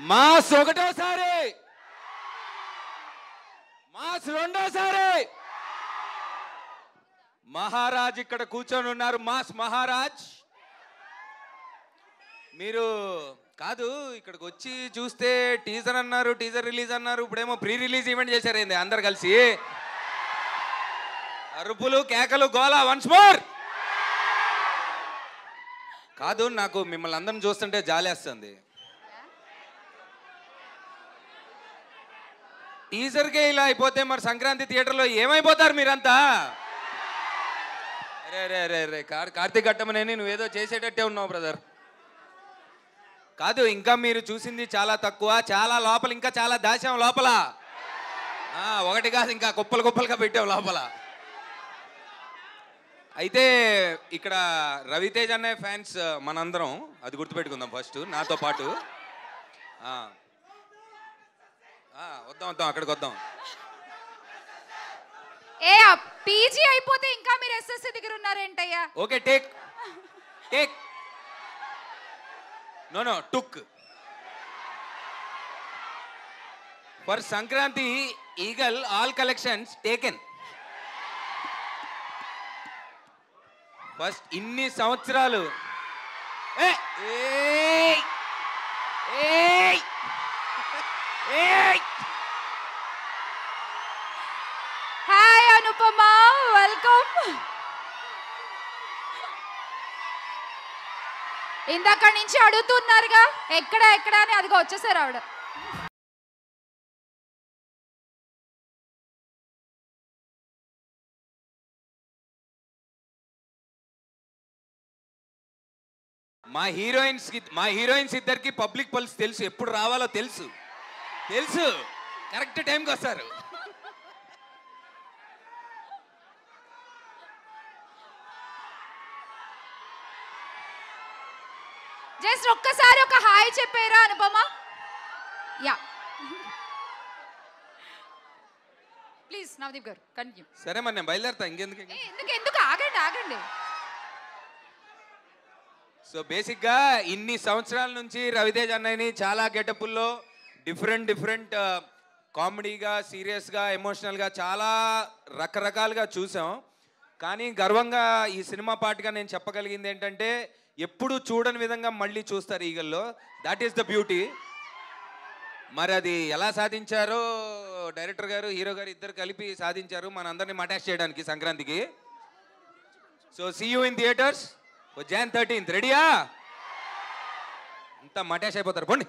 Mass ఒకటోసారి, mass రెండోసారి. మహారాజ్ ఇక్కడ కూర్చొని ఉన్నారు. మాస్ మహారాజ్ మీరు కాదు, ఇక్కడికి వచ్చి చూస్తే టీజర్ అన్నారు, టీజర్ రిలీజ్ అన్నారు, ఇప్పుడేమో ప్రీ రిలీజ్ ఈవెంట్ చేశారేంది అందరు కలిసి? అరుపులు కేకలు గోలా వన్స్ మోర్. కాదు, నాకు మిమ్మల్ని అందరిని చూస్తుంటే జాలేస్తుంది. టీజర్కే ఇలా అయిపోతే మరి సంక్రాంతి థియేటర్లో ఏమైపోతారు మీరంతా? రే రే రే రే కార్తీక్ ఘట్టమనేని నువ్వేదో చేసేటట్టే ఉన్నావు బ్రదర్. కాదు, ఇంకా మీరు చూసింది చాలా తక్కువ, చాలా లోపల ఇంకా చాలా దాచాం లోపల. ఒకటి కాదు, ఇంకా కుప్పలు కుప్పలుగా పెట్టాం లోపల. అయితే ఇక్కడ రవితేజ్ అనే ఫ్యాన్స్ మనందరం, అది గుర్తుపెట్టుకుందాం ఫస్ట్ నాతో పాటు. వద్దాం వద్దాం, అక్కడికి వద్దాం. ఏ పీజీ అయిపోతే ఇంకా మీరు ఎస్ఎస్సి దగ్గర ఉన్నారేంటయ్యా? Okay, take take no took for Sankranti Eagle all collections taken. First ఇన్ని సంవత్సరాలు హాయ్ అనుపమ, వెల్కమ్. ఇందాక నుంచి అడుగుతున్నారుగా ఎక్కడ ఎక్కడ అని, అదిగో వచ్చేసారు ఆవిడ. మా హీరోయిన్స్ ఇద్దరికి పబ్లిక్ పల్స్ తెలుసు, ఎప్పుడు రావాలో తెలుసు, కరెక్ట్ టైంకి వస్తారు. జస్ట్ ఒక్కసారి ఒక హాయ్ చెప్పారా అనుపమ? యా ప్లీజ్ నవదీప్ గారు కంటిన్యూ. సరే మరి నేను బయలుదేరుతా. ఎందుకు ఆగండి ఆగండి. సో బేసిక్గా ఇన్ని సంవత్సరాల నుంచి రవితేజ్ అన్నయ్యని చాలా గెటప్పుల్లో డిఫరెంట్ కామెడీగా, సీరియస్గా, ఎమోషనల్గా చాలా రకరకాలుగా చూసాం. కానీ గర్వంగా ఈ సినిమా పార్ట్గా నేను చెప్పగలిగింది ఏంటంటే, ఎప్పుడు చూడని విధంగా మళ్ళీ చూస్తారు ఈగల్లో. That is the beauty. మరి అది ఎలా సాధించారో డైరెక్టర్ గారు, హీరో గారు ఇద్దరు కలిపి సాధించారు మనందరినీ మటాష్ చేయడానికి సంక్రాంతికి. So see you in theatres Jan 13th. రెడీయా? అంతా మటాష్ అయిపోతారు. పోండి.